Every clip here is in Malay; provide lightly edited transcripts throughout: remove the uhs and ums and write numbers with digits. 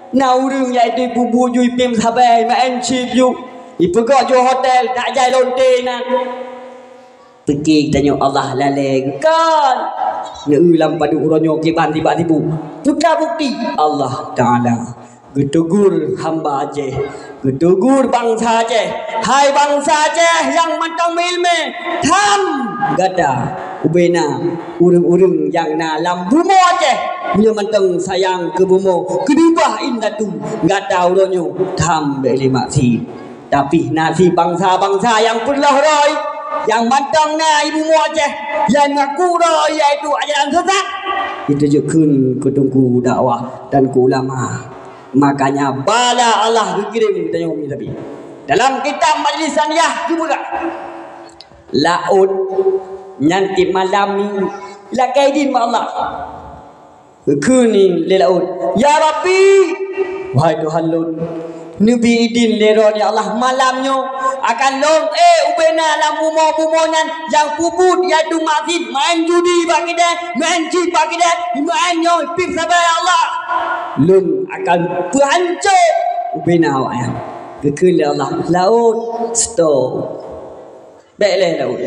Naurung iaitu bubu ju ipim sabai main chip ju. Ipegak ju hotel tak jai lonte na. Pergi tanya Allah laleng kan. Neulam padu uronyo kiban tiba-tiba. Putra bukti Allah Taala. Getegur hamba je. Getegur bangsa je. Hai bangsa je yang mantang ilmu. Tham gada ubena urung-urung yang nalam bumo je. Bila mantang sayang ke bumo. Kedubah indah tu. Gada uronyo. Tham beli maksud. Tapi nasi bangsa-bangsa yang perlah roy. Yang mantang na ibu muajah. Yang mengaku roy iaitu ajaran sesat. Itu jekun ketunggu dakwah dan ke ulama. Makanya bala Allah dikirim kita nyomi tapi dalam kitab majlis saniyah juga laut nanti malam ni la kaidin ma Allah kuni le laut ya Rabbi wahai Tuhan lun Nabi idin lero ni Allah malamnya akan long ubena lam bumo-bumonyan yang puput iaitu masin main judi bagi dia main chip bagi dia main nyoy pip sabar Allah lun akan berhancur ubena awak yang kekele Allah laut stop baiklah laut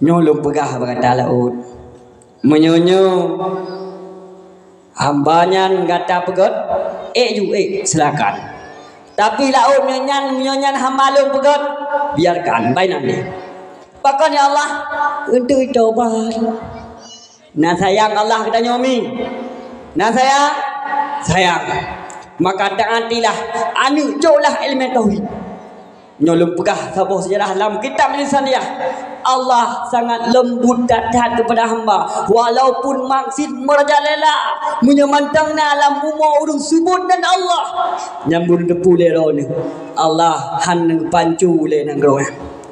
nyolong pegah berkata laut menyonyo hambanya kata pegot silakan. Tapi laut menyanyi hamalung pegot biarkan bainan ni. Bahkan ya Allah untuk tobat. Nah sayang Allah kita nyomi. Nah sayang. Maka taatilah anu jolah ilmu tauhid. Nyolong pegah sabuh sejarah dalam kitab lisaniyah. Allah sangat lembut datat kepada hamba walaupun maksud merajalela menyemantangna alam bumo urung subut dan Allah nyambun depu lero ni Allah han pancu le nang roh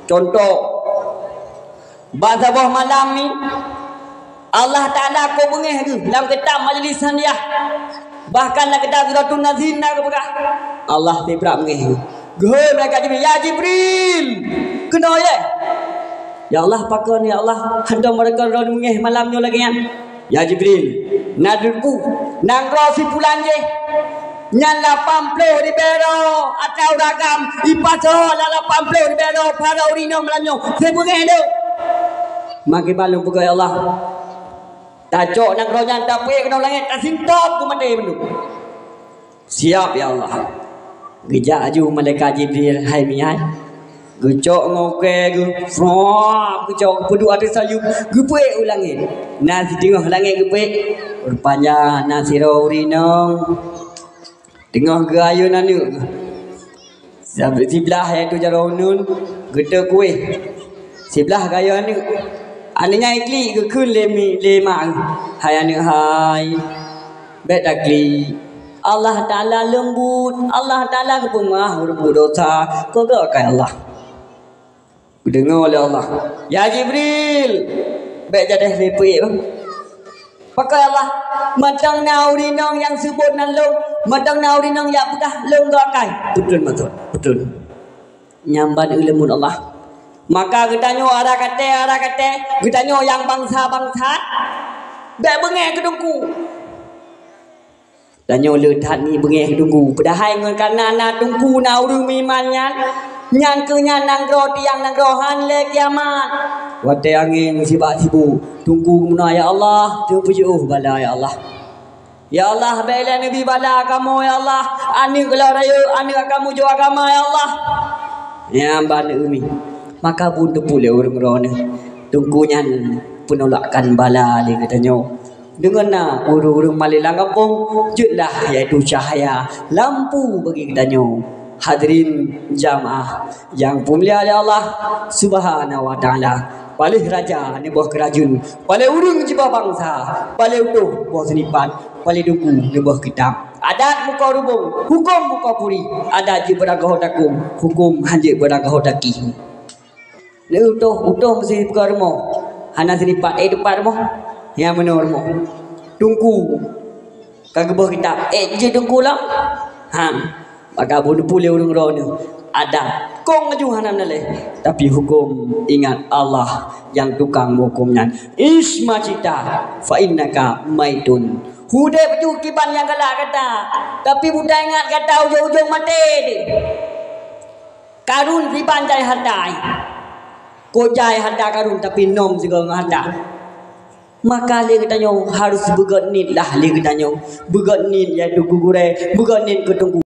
contoh bahasa bawah malam ni Allah Taala ko bengeh ke dalam kitab majlis saniyah bahkan dalam kitab suratul nazin kepada Allah tibrak bengeh gehoi mereka Jibril ya Jibril kena ya Allah pakon ya Allah hendak mereka ron mengeh malamnya lagi ya Jibril nadurku nang ro si pulan je nyan 80 di bero atau ragam ipaso la 80 di bero para urino malamnya saya mengeh do maki balung pegoi Allah tajok nang ro nyan tapi kena langit tasintop ku mande bendu siap ya Allah gejak aju malaikat Jibril hai mihai gecok ngoke gu frop gecok pedu ada sayup gepe ulangin nasi tengah langit gepe rupanya nasi rorino tengah gayu nanu sampai sebelah iaitu jaronun gede kue sebelah gayu anu ananya ikli ke kun lema hai anu hai bedakli Allah Taala lembut Allah Taala kepemah berdosa kau gekai Allah dengar oleh Allah ya Jibril baik jadah lepik pakai Allah matang naurinong yang sebut nan long matang naurinong ya pegah long gakai betul nyamban ilmu Allah maka kita nyo arah kata kita nyo yang bangsa baik bengeh kedungku dan nyo letat ni bengeh kedungku padahal ngan kanana tungku naurung mimannya nyan ke nyan nang roti yang nang rohan le kiamat wate angin sibak sibu tunggu muna ya Allah tunggu bala ya Allah bela nabi bala kamu ya Allah ani gelar ayo ani kamu jo agama ya Allah ya ban umi maka buntu pule urang rone tunggu nyan penolakan bala le katanya dengan urung malilang kampung jutlah iaitu cahaya lampu bagi katanya hadirin jamaah yang mulia oleh Allah Subhanahu wa taala. Palih raja ni buah kerajun, palih urung jiba bangsa, palih utuh buah senipan, palih duku ni buah kitab. Adat muka rubung, hukum muka puri. Adat je beragah dakum, hukum hanjik beragah daki. Ni utuh mesti buka rumah. Hana senipan depan rumah. Yang mana rumah? Tungku. Kagak buah kitab. Je tungku lah. Maka bunuh pulih urung rono ada kong ajuhanan nale tapi hukum ingat Allah yang tukang hukumnya isma cita fa innaka maitun Hude peju kiban yang galak kata. Tapi budak ingat kata ujung-ujung mati dia. Karun kiban jai hadai. Kojai hadai karun tapi nom juga hadai. Maka dia katanya harus begat nit lah. Dia katanya begat nit ya dugu gure. Begat nit ketunggu.